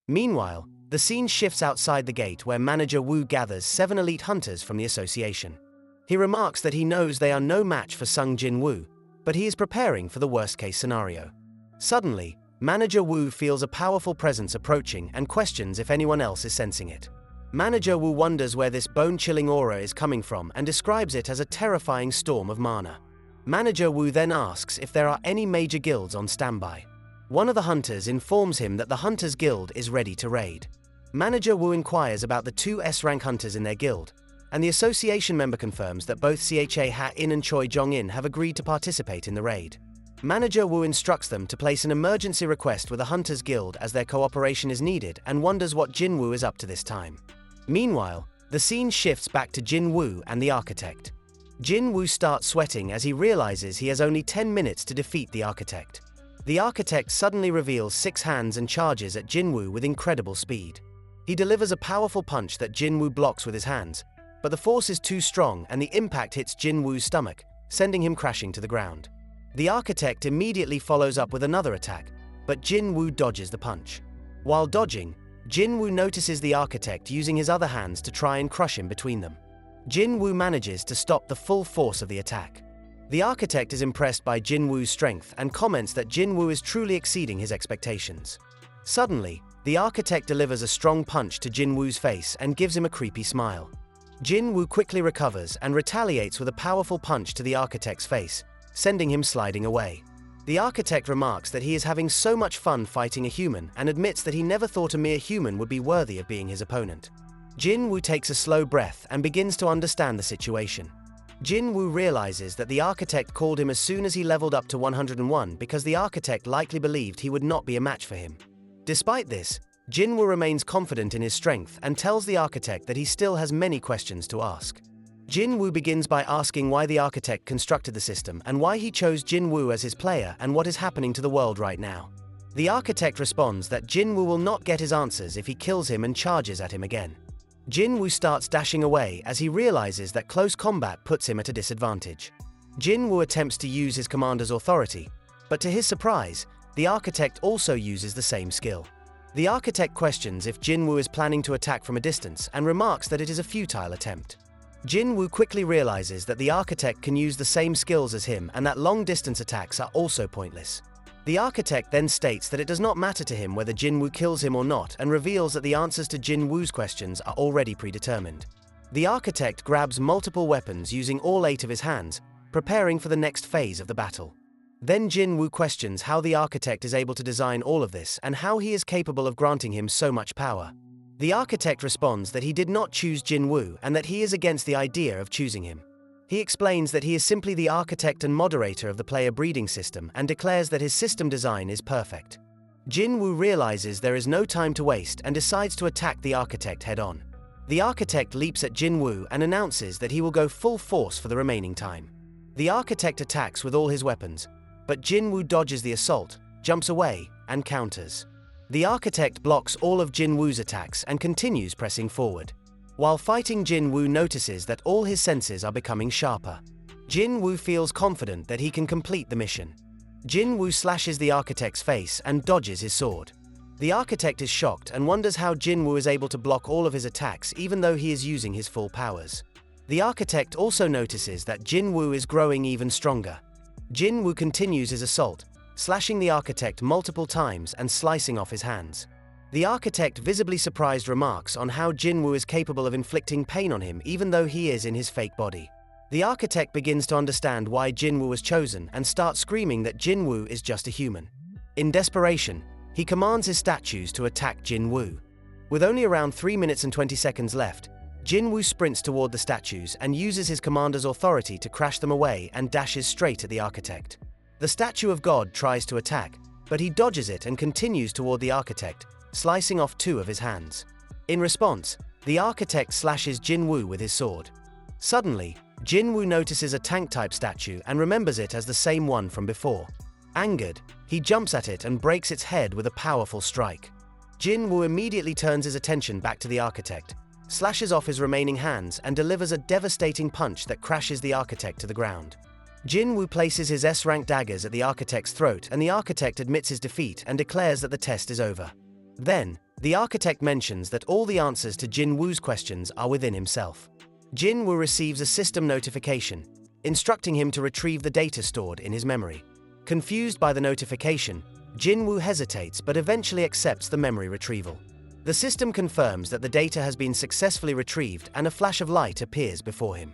Meanwhile, the scene shifts outside the gate where Manager Wu gathers 7 elite hunters from the association. He remarks that he knows they are no match for Sung Jin Woo, but he is preparing for the worst-case scenario. Suddenly, Manager Wu feels a powerful presence approaching and questions if anyone else is sensing it. Manager Wu wonders where this bone-chilling aura is coming from and describes it as a terrifying storm of mana. Manager Wu then asks if there are any major guilds on standby. One of the hunters informs him that the Hunters Guild is ready to raid. Manager Wu inquires about the 2 S-rank hunters in their guild, and the association member confirms that both Cha Ha-in and Choi Jong-in have agreed to participate in the raid. Manager Wu instructs them to place an emergency request with the Hunters Guild as their cooperation is needed and wonders what Jin Woo is up to this time. Meanwhile, the scene shifts back to Jin Woo and the architect. Jin Woo starts sweating as he realizes he has only 10 minutes to defeat the architect. The architect suddenly reveals 6 hands and charges at Jin Woo with incredible speed. He delivers a powerful punch that Jin Woo blocks with his hands, but the force is too strong and the impact hits Jin Woo's stomach, sending him crashing to the ground. The architect immediately follows up with another attack, but Jin Woo dodges the punch. While dodging, Jin Woo notices the architect using his other hands to try and crush him between them. Jin Woo manages to stop the full force of the attack. The architect is impressed by Jin Woo's strength and comments that Jin Woo is truly exceeding his expectations. Suddenly, the architect delivers a strong punch to Jin Woo's face and gives him a creepy smile. Jin Woo quickly recovers and retaliates with a powerful punch to the architect's face, sending him sliding away. The architect remarks that he is having so much fun fighting a human and admits that he never thought a mere human would be worthy of being his opponent. Jin Woo takes a slow breath and begins to understand the situation. Jin Woo realizes that the architect called him as soon as he leveled up to 101 because the architect likely believed he would not be a match for him. Despite this, Jin Woo remains confident in his strength and tells the architect that he still has many questions to ask. Jin Woo begins by asking why the architect constructed the system and why he chose Jin Woo as his player and what is happening to the world right now. The architect responds that Jin Woo will not get his answers if he kills him and charges at him again. Jin Woo starts dashing away as he realizes that close combat puts him at a disadvantage. Jin Woo attempts to use his commander's authority, but to his surprise, the architect also uses the same skill. The architect questions if Jin Woo is planning to attack from a distance and remarks that it is a futile attempt. Jin Woo quickly realizes that the architect can use the same skills as him and that long-distance attacks are also pointless. The architect then states that it does not matter to him whether Jin Woo kills him or not and reveals that the answers to Jin Woo's questions are already predetermined. The architect grabs multiple weapons using all 8 of his hands, preparing for the next phase of the battle. Then Jin Woo questions how the architect is able to design all of this and how he is capable of granting him so much power. The architect responds that he did not choose Jin Woo and that he is against the idea of choosing him. He explains that he is simply the architect and moderator of the player breeding system and declares that his system design is perfect. Jin Woo realizes there is no time to waste and decides to attack the architect head-on. The architect leaps at Jin Woo and announces that he will go full force for the remaining time. The architect attacks with all his weapons, but Jin Woo dodges the assault, jumps away, and counters. The architect blocks all of Jin Woo's attacks and continues pressing forward. While fighting, Jin Woo notices that all his senses are becoming sharper. Jin Woo feels confident that he can complete the mission. Jin Woo slashes the architect's face and dodges his sword. The architect is shocked and wonders how Jin Woo is able to block all of his attacks even though he is using his full powers. The architect also notices that Jin Woo is growing even stronger. Jin Woo continues his assault, slashing the architect multiple times and slicing off his hands. The architect, visibly surprised, remarks on how Jin Woo is capable of inflicting pain on him even though he is in his fake body. The architect begins to understand why Jin Woo was chosen and starts screaming that Jin Woo is just a human. In desperation, he commands his statues to attack Jin Woo. With only around 3 minutes and 20 seconds left, Jin Woo sprints toward the statues and uses his commander's authority to crash them away and dashes straight at the architect. The statue of God tries to attack, but he dodges it and continues toward the architect, slicing off 2 of his hands. In response, the architect slashes Jin Woo with his sword. Suddenly, Jin Woo notices a tank-type statue and remembers it as the same one from before. Angered, he jumps at it and breaks its head with a powerful strike. Jin Woo immediately turns his attention back to the architect, slashes off his remaining hands and delivers a devastating punch that crashes the architect to the ground. Jin Woo places his S-rank daggers at the architect's throat and the architect admits his defeat and declares that the test is over. Then, The architect mentions that all the answers to Jin Woo's questions are within himself. Jin Woo receives a system notification, instructing him to retrieve the data stored in his memory. Confused by the notification, Jin Woo hesitates but eventually accepts the memory retrieval. The system confirms that the data has been successfully retrieved and a flash of light appears before him.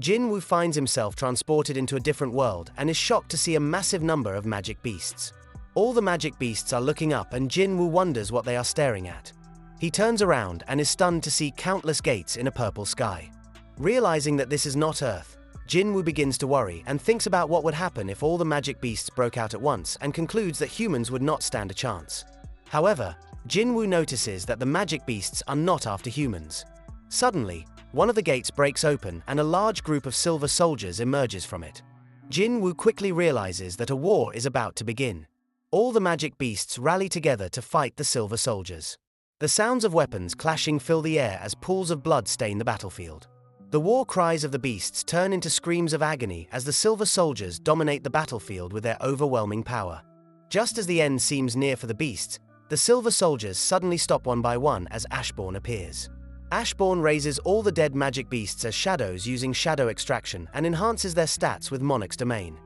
Jin Woo finds himself transported into a different world and is shocked to see a massive number of magic beasts. All the magic beasts are looking up and Jin Woo wonders what they are staring at. He turns around and is stunned to see countless gates in a purple sky. Realizing that this is not Earth, Jin Woo begins to worry and thinks about what would happen if all the magic beasts broke out at once and concludes that humans would not stand a chance. However, Jin Woo notices that the magic beasts are not after humans. Suddenly, one of the gates breaks open and a large group of silver soldiers emerges from it. Jin Woo quickly realizes that a war is about to begin. All the magic beasts rally together to fight the silver soldiers. The sounds of weapons clashing fill the air as pools of blood stain the battlefield. The war cries of the beasts turn into screams of agony as the silver soldiers dominate the battlefield with their overwhelming power. Just as the end seems near for the beasts, the silver soldiers suddenly stop one by one as Ashbourne appears. Ashbourne raises all the dead magic beasts as shadows using shadow extraction and enhances their stats with Monarch's domain.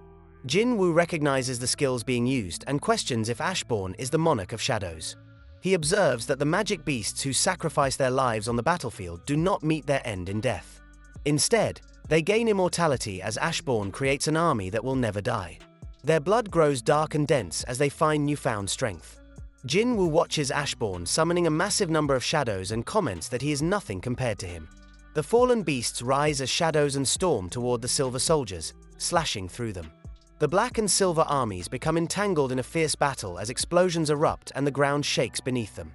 Jin Woo recognizes the skills being used and questions if Ashbourne is the Monarch of Shadows. He observes that the magic beasts who sacrifice their lives on the battlefield do not meet their end in death. Instead, they gain immortality as Ashbourne creates an army that will never die. Their blood grows dark and dense as they find newfound strength. Jin Woo watches Ashbourne summoning a massive number of shadows and comments that he is nothing compared to him. The fallen beasts rise as shadows and storm toward the silver soldiers, slashing through them. The black and silver armies become entangled in a fierce battle as explosions erupt and the ground shakes beneath them.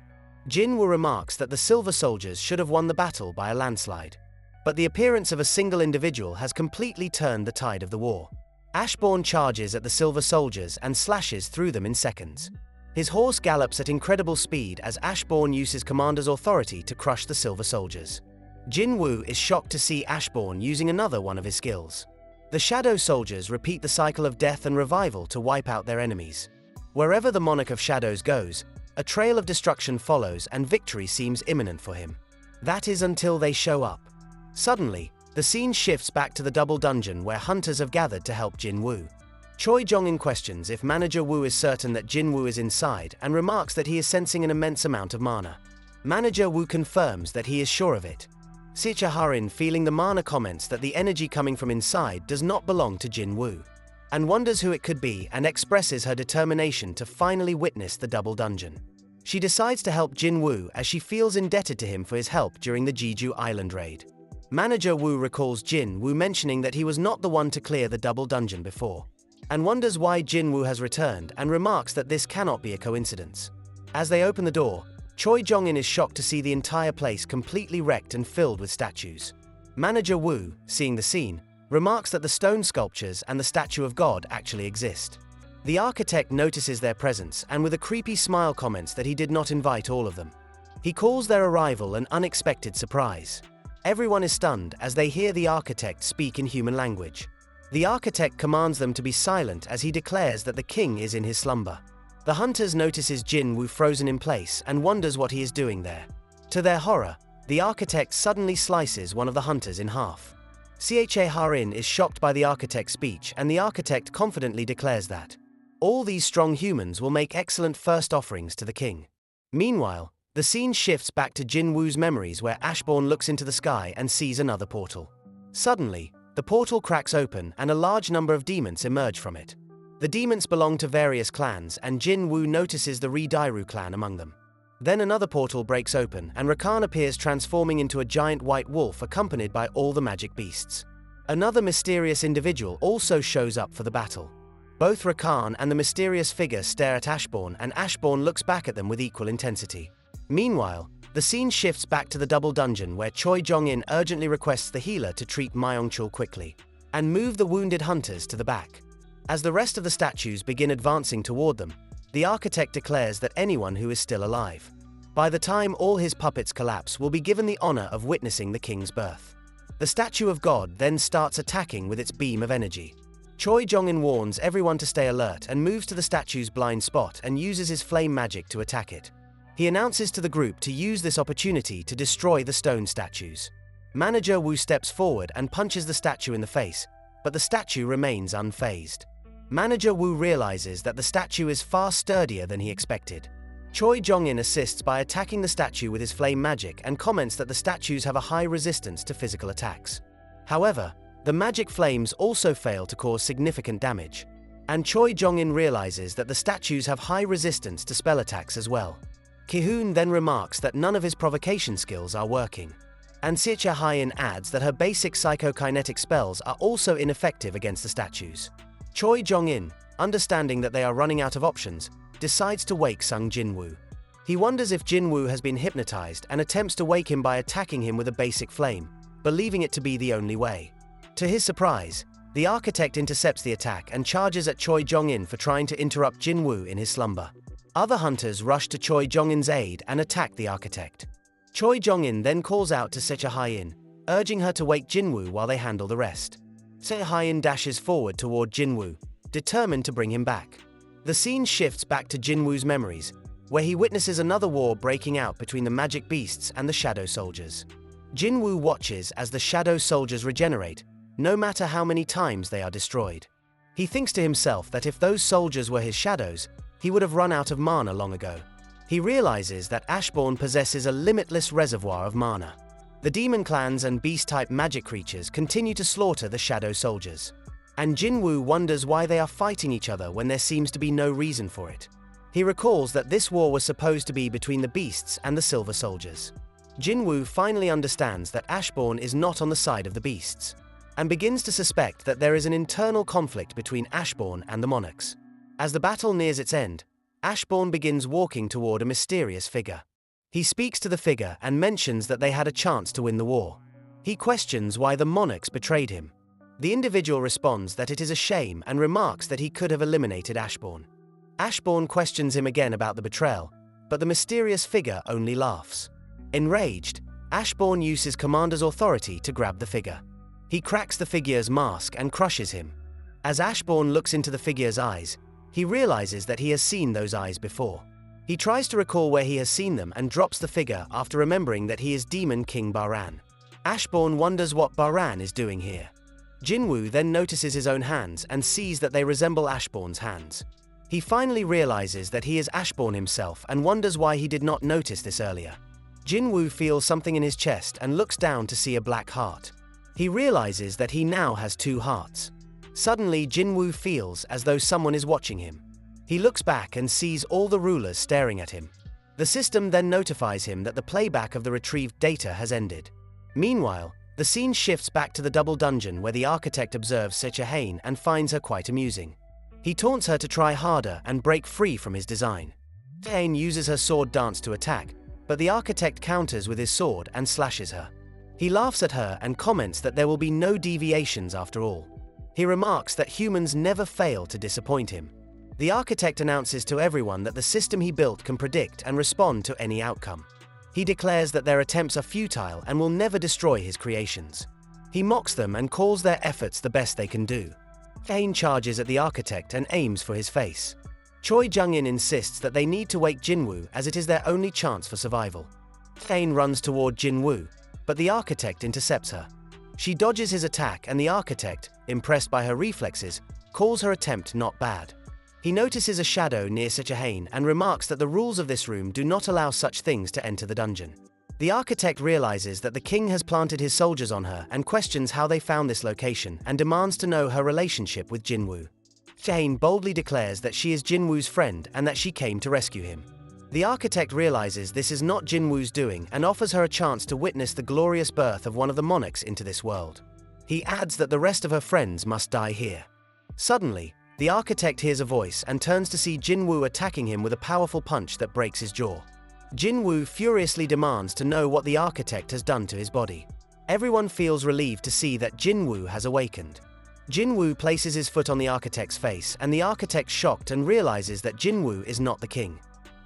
Jin Woo remarks that the silver soldiers should have won the battle by a landslide. But the appearance of a single individual has completely turned the tide of the war. Ashbourne charges at the silver soldiers and slashes through them in seconds. His horse gallops at incredible speed as Ashbourne uses commander's authority to crush the silver soldiers. Jin Woo is shocked to see Ashbourne using another one of his skills. The shadow soldiers repeat the cycle of death and revival to wipe out their enemies. Wherever the Monarch of Shadows goes, a trail of destruction follows and victory seems imminent for him. That is until they show up. Suddenly, the scene shifts back to the double dungeon where hunters have gathered to help Jin Woo. Choi Jong-in questions if Manager Woo is certain that Jin Woo is inside and remarks that he is sensing an immense amount of mana. Manager Woo confirms that he is sure of it. Sicha Harin, feeling the mana, comments that the energy coming from inside does not belong to Jin Woo, and wonders who it could be and expresses her determination to finally witness the double dungeon. She decides to help Jin Woo as she feels indebted to him for his help during the Jeju Island raid. Manager Woo recalls Jin Woo mentioning that he was not the one to clear the double dungeon before, and wonders why Jin Woo has returned and remarks that this cannot be a coincidence. As they open the door, Choi Jong-in is shocked to see the entire place completely wrecked and filled with statues. Manager Woo, seeing the scene, remarks that the stone sculptures and the statue of God actually exist. The architect notices their presence and with a creepy smile comments that he did not invite all of them. He calls their arrival an unexpected surprise. Everyone is stunned as they hear the architect speak in human language. The architect commands them to be silent as he declares that the king is in his slumber. The hunters notices Jin Woo frozen in place and wonders what he is doing there. To their horror, the architect suddenly slices one of the hunters in half. Cha Harin is shocked by the architect's speech and the architect confidently declares that all these strong humans will make excellent first offerings to the king. Meanwhile, the scene shifts back to Jin Woo's memories where Ashbourne looks into the sky and sees another portal. Suddenly, the portal cracks open and a large number of demons emerge from it. The demons belong to various clans and Jin Woo notices the Ri-Dairu clan among them. Then another portal breaks open and Rakan appears transforming into a giant white wolf accompanied by all the magic beasts. Another mysterious individual also shows up for the battle. Both Rakan and the mysterious figure stare at Ashbourne and Ashbourne looks back at them with equal intensity. Meanwhile, the scene shifts back to the double dungeon where Choi Jong-in urgently requests the healer to treat Myung-chul quickly and move the wounded hunters to the back. As the rest of the statues begin advancing toward them, the architect declares that anyone who is still alive, by the time all his puppets collapse, will be given the honor of witnessing the king's birth. The statue of God then starts attacking with its beam of energy. Choi Jong-in warns everyone to stay alert and moves to the statue's blind spot and uses his flame magic to attack it. He announces to the group to use this opportunity to destroy the stone statues. Manager Wu steps forward and punches the statue in the face, but the statue remains unfazed. Manager Wu realizes that the statue is far sturdier than he expected. Choi Jong-in assists by attacking the statue with his flame magic and comments that the statues have a high resistance to physical attacks. However, the magic flames also fail to cause significant damage. And Choi Jong-in realizes that the statues have high resistance to spell attacks as well. Ki-hoon then remarks that none of his provocation skills are working. And Siecha Hyein adds that her basic psychokinetic spells are also ineffective against the statues. Choi Jong-in, understanding that they are running out of options, decides to wake Sung Jin-woo. He wonders if Jin-woo has been hypnotized and attempts to wake him by attacking him with a basic flame, believing it to be the only way. To his surprise, the architect intercepts the attack and charges at Choi Jong-in for trying to interrupt Jin-woo in his slumber. Other hunters rush to Choi Jong-in's aid and attack the architect. Choi Jong-in then calls out to Siecha Hyein, urging her to wake Jin-woo while they handle the rest. Siecha Hyein dashes forward toward Jin-woo, determined to bring him back. The scene shifts back to Jin-woo's memories, where he witnesses another war breaking out between the magic beasts and the shadow soldiers. Jin-woo watches as the shadow soldiers regenerate, no matter how many times they are destroyed. He thinks to himself that if those soldiers were his shadows, he would have run out of mana long ago. He realizes that Ashbourne possesses a limitless reservoir of mana. The demon clans and beast-type magic creatures continue to slaughter the shadow soldiers. And Jin-woo wonders why they are fighting each other when there seems to be no reason for it. He recalls that this war was supposed to be between the beasts and the silver soldiers. Jin-woo finally understands that Ashbourne is not on the side of the beasts, and begins to suspect that there is an internal conflict between Ashbourne and the monarchs. As the battle nears its end, Ashbourne begins walking toward a mysterious figure. He speaks to the figure and mentions that they had a chance to win the war. He questions why the monarchs betrayed him. The individual responds that it is a shame and remarks that he could have eliminated Ashbourne. Ashbourne questions him again about the betrayal, but the mysterious figure only laughs. Enraged, Ashbourne uses Commander's authority to grab the figure. He cracks the figure's mask and crushes him. As Ashbourne looks into the figure's eyes, he realizes that he has seen those eyes before. He tries to recall where he has seen them and drops the figure after remembering that he is Demon King Baran. Ashbourne wonders what Baran is doing here. Jin-woo then notices his own hands and sees that they resemble Ashbourne's hands. He finally realizes that he is Ashbourne himself and wonders why he did not notice this earlier. Jin-woo feels something in his chest and looks down to see a black heart. He realizes that he now has two hearts. Suddenly, Jin-woo feels as though someone is watching him. He looks back and sees all the rulers staring at him. The system then notifies him that the playback of the retrieved data has ended. Meanwhile, the scene shifts back to the double dungeon where the architect observes Siecha Hyein and finds her quite amusing. He taunts her to try harder and break free from his design. Hyein uses her sword dance to attack, but the architect counters with his sword and slashes her. He laughs at her and comments that there will be no deviations after all. He remarks that humans never fail to disappoint him. The architect announces to everyone that the system he built can predict and respond to any outcome. He declares that their attempts are futile and will never destroy his creations. He mocks them and calls their efforts the best they can do. Hyein charges at the architect and aims for his face. Choi Jong-in insists that they need to wake Jin-woo as it is their only chance for survival. Hyein runs toward Jin-woo, but the architect intercepts her. She dodges his attack and the architect, impressed by her reflexes, calls her attempt not bad. He notices a shadow near Siecha Hyein and remarks that the rules of this room do not allow such things to enter the dungeon. The architect realizes that the king has planted his soldiers on her and questions how they found this location and demands to know her relationship with Jin-woo. Hyein boldly declares that she is Jin-woo's friend and that she came to rescue him. The architect realizes this is not Jin-woo's doing and offers her a chance to witness the glorious birth of one of the monarchs into this world. He adds that the rest of her friends must die here. Suddenly, the architect hears a voice and turns to see Jin-woo attacking him with a powerful punch that breaks his jaw. Jin-woo furiously demands to know what the architect has done to his body. Everyone feels relieved to see that Jin-woo has awakened. Jin-woo places his foot on the architect's face and the architect shocked and realizes that Jin-woo is not the king.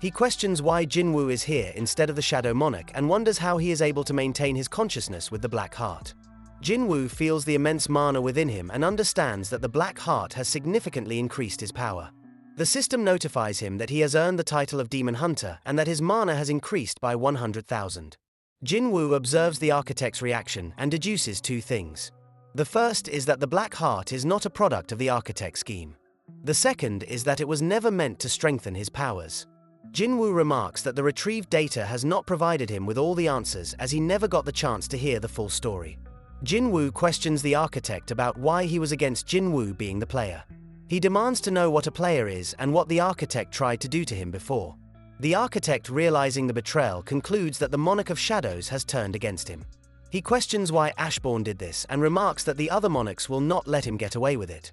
He questions why Jin-woo is here instead of the Shadow Monarch and wonders how he is able to maintain his consciousness with the Black Heart. Jin-woo feels the immense mana within him and understands that the Black Heart has significantly increased his power. The system notifies him that he has earned the title of Demon Hunter and that his mana has increased by 100,000. Jinwoo observes the architect's reaction and deduces two things. The first is that the Black Heart is not a product of the architect scheme. The second is that it was never meant to strengthen his powers. Jinwoo remarks that the retrieved data has not provided him with all the answers as he never got the chance to hear the full story. Jinwoo questions the architect about why he was against Jinwoo being the player. He demands to know what a player is and what the architect tried to do to him before. The architect, realizing the betrayal, concludes that the Monarch of Shadows has turned against him. He questions why Ashbourne did this and remarks that the other monarchs will not let him get away with it.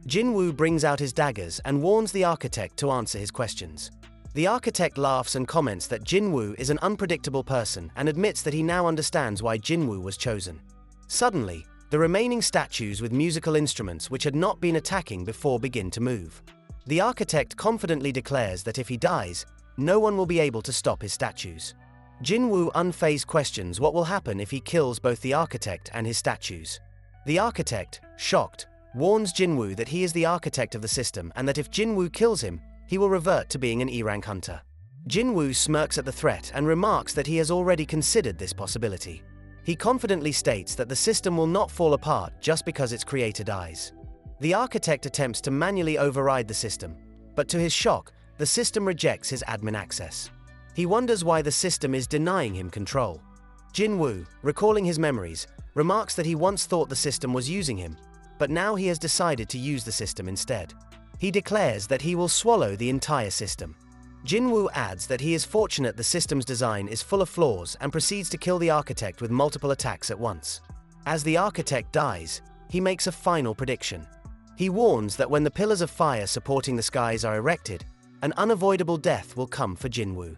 Jinwoo brings out his daggers and warns the architect to answer his questions. The architect laughs and comments that Jinwoo is an unpredictable person and admits that he now understands why Jinwoo was chosen. Suddenly, the remaining statues with musical instruments which had not been attacking before begin to move. The architect confidently declares that if he dies, no one will be able to stop his statues. Jinwoo unfazed questions what will happen if he kills both the architect and his statues. The architect, shocked, warns Jinwoo that he is the architect of the system and that if Jinwoo kills him, he will revert to being an E-rank hunter. Jinwoo smirks at the threat and remarks that he has already considered this possibility. He confidently states that the system will not fall apart just because its creator dies. The architect attempts to manually override the system, but to his shock, the system rejects his admin access. He wonders why the system is denying him control. Jinwoo, recalling his memories, remarks that he once thought the system was using him, but now he has decided to use the system instead. He declares that he will swallow the entire system. Jinwoo adds that he is fortunate the system's design is full of flaws and proceeds to kill the architect with multiple attacks at once. As the architect dies, he makes a final prediction. He warns that when the pillars of fire supporting the skies are erected, an unavoidable death will come for Jinwoo.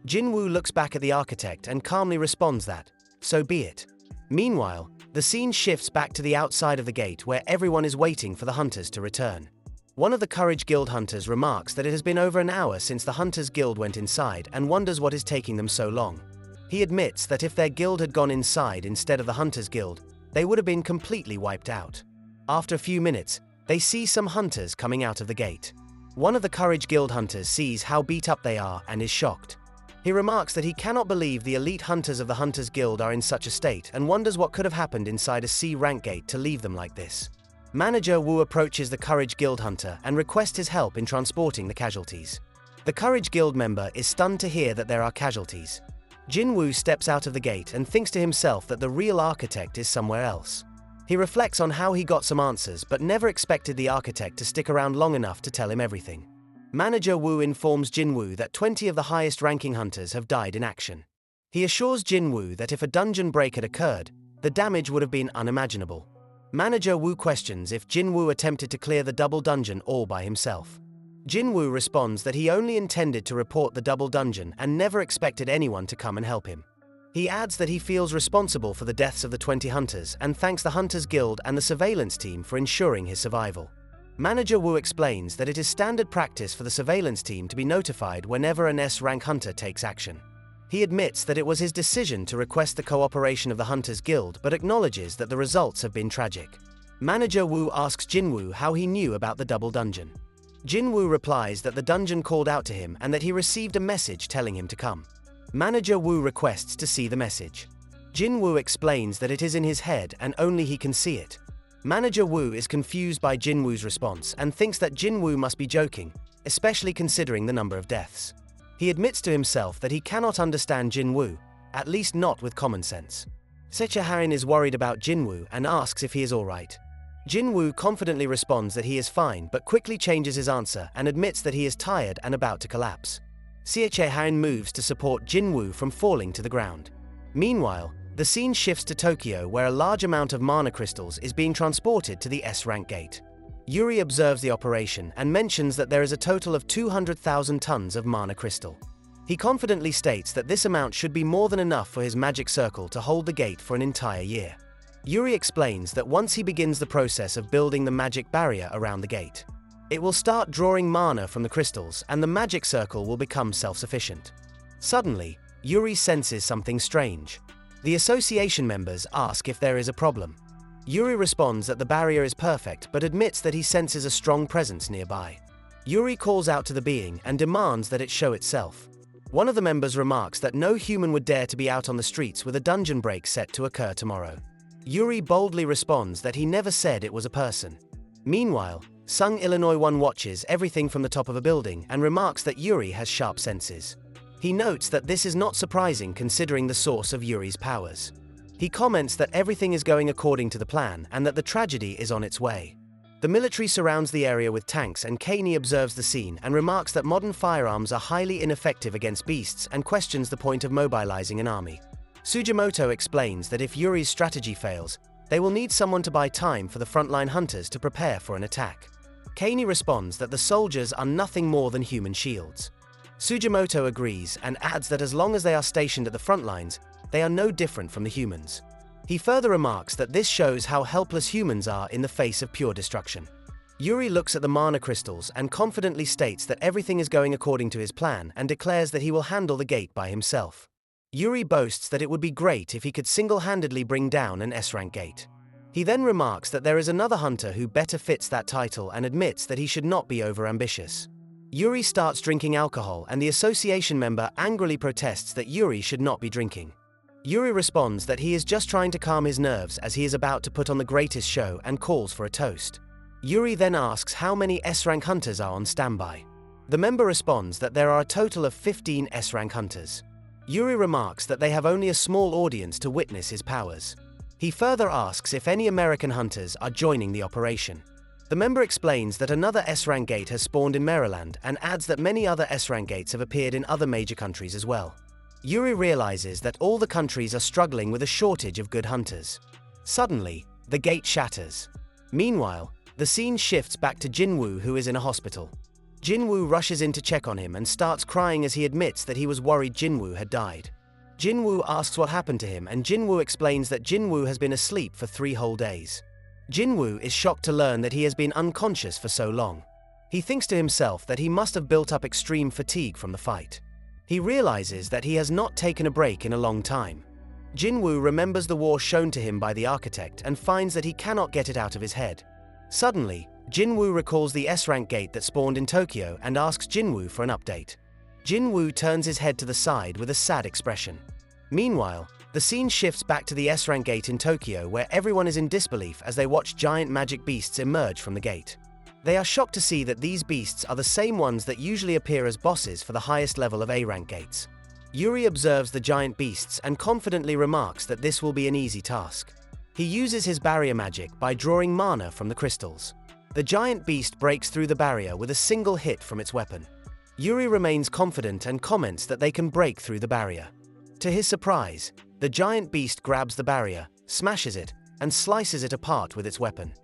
Jinwoo looks back at the architect and calmly responds that, so be it. Meanwhile, the scene shifts back to the outside of the gate where everyone is waiting for the hunters to return. One of the Courage Guild hunters remarks that it has been over an hour since the Hunters Guild went inside and wonders what is taking them so long. He admits that if their guild had gone inside instead of the Hunters Guild, they would have been completely wiped out. After a few minutes, they see some hunters coming out of the gate. One of the Courage Guild hunters sees how beat up they are and is shocked. He remarks that he cannot believe the elite hunters of the Hunters Guild are in such a state and wonders what could have happened inside a C-rank gate to leave them like this. Manager Wu approaches the Courage Guild hunter and requests his help in transporting the casualties. The Courage Guild member is stunned to hear that there are casualties. Jinwoo steps out of the gate and thinks to himself that the real architect is somewhere else. He reflects on how he got some answers but never expected the architect to stick around long enough to tell him everything. Manager Wu informs Jinwoo that 20 of the highest ranking hunters have died in action. He assures Jinwoo that if a dungeon break had occurred, the damage would have been unimaginable. Manager Wu questions if Jinwoo attempted to clear the double dungeon all by himself. Jinwoo responds that he only intended to report the double dungeon and never expected anyone to come and help him. He adds that he feels responsible for the deaths of the 20 hunters and thanks the Hunters Guild and the surveillance team for ensuring his survival. Manager Wu explains that it is standard practice for the surveillance team to be notified whenever an S-rank hunter takes action. He admits that it was his decision to request the cooperation of the Hunters Guild but acknowledges that the results have been tragic. Manager Wu asks Jinwoo how he knew about the double dungeon. Jinwoo replies that the dungeon called out to him and that he received a message telling him to come. Manager Wu requests to see the message. Jinwoo explains that it is in his head and only he can see it. Manager Wu is confused by Jinwoo's response and thinks that Jinwoo must be joking, especially considering the number of deaths. He admits to himself that he cannot understand Jinwoo, at least not with common sense. Sechaharin is worried about Jinwoo and asks if he is alright. Jinwoo confidently responds that he is fine but quickly changes his answer and admits that he is tired and about to collapse. Sechaharin moves to support Jinwoo from falling to the ground. Meanwhile, the scene shifts to Tokyo where a large amount of mana crystals is being transported to the S-rank gate. Yuri observes the operation and mentions that there is a total of 200,000 tons of mana crystal. He confidently states that this amount should be more than enough for his magic circle to hold the gate for an entire year. Yuri explains that once he begins the process of building the magic barrier around the gate, it will start drawing mana from the crystals and the magic circle will become self-sufficient. Suddenly, Yuri senses something strange. The association members ask if there is a problem. Yuri responds that the barrier is perfect but admits that he senses a strong presence nearby. Yuri calls out to the being and demands that it show itself. One of the members remarks that no human would dare to be out on the streets with a dungeon break set to occur tomorrow. Yuri boldly responds that he never said it was a person. Meanwhile, Sung Illinois 1 watches everything from the top of a building and remarks that Yuri has sharp senses. He notes that this is not surprising considering the source of Yuri's powers. He comments that everything is going according to the plan and that the tragedy is on its way. The military surrounds the area with tanks and Kanei observes the scene and remarks that modern firearms are highly ineffective against beasts and questions the point of mobilizing an army. Sugimoto explains that if Yuri's strategy fails, they will need someone to buy time for the frontline hunters to prepare for an attack. Kanei responds that the soldiers are nothing more than human shields. Sugimoto agrees and adds that as long as they are stationed at the front lines, they are no different from the humans. He further remarks that this shows how helpless humans are in the face of pure destruction. Yuri looks at the mana crystals and confidently states that everything is going according to his plan and declares that he will handle the gate by himself. Yuri boasts that it would be great if he could single-handedly bring down an S-rank gate. He then remarks that there is another hunter who better fits that title and admits that he should not be overambitious. Yuri starts drinking alcohol and the association member angrily protests that Yuri should not be drinking. Yuri responds that he is just trying to calm his nerves as he is about to put on the greatest show and calls for a toast. Yuri then asks how many S-rank hunters are on standby. The member responds that there are a total of 15 S-rank hunters. Yuri remarks that they have only a small audience to witness his powers. He further asks if any American hunters are joining the operation. The member explains that another S-rank gate has spawned in Maryland and adds that many other S-rank gates have appeared in other major countries as well. Yuri realizes that all the countries are struggling with a shortage of good hunters. Suddenly, the gate shatters. Meanwhile, the scene shifts back to Jinwoo, who is in a hospital. Jinwoo rushes in to check on him and starts crying as he admits that he was worried Jinwoo had died. Jinwoo asks what happened to him and Jinwoo explains that Jinwoo has been asleep for 3 whole days. Jinwoo is shocked to learn that he has been unconscious for so long. He thinks to himself that he must have built up extreme fatigue from the fight. He realizes that he has not taken a break in a long time. Jinwoo remembers the war shown to him by the architect and finds that he cannot get it out of his head. Suddenly, Jinwoo recalls the S-rank gate that spawned in Tokyo and asks Jinwoo for an update. Jinwoo turns his head to the side with a sad expression. Meanwhile, the scene shifts back to the S-rank gate in Tokyo where everyone is in disbelief as they watch giant magic beasts emerge from the gate. They are shocked to see that these beasts are the same ones that usually appear as bosses for the highest level of A-rank gates. Yuri observes the giant beasts and confidently remarks that this will be an easy task. He uses his barrier magic by drawing mana from the crystals. The giant beast breaks through the barrier with a single hit from its weapon. Yuri remains confident and comments that they can break through the barrier. To his surprise, the giant beast grabs the barrier, smashes it, and slices it apart with its weapon.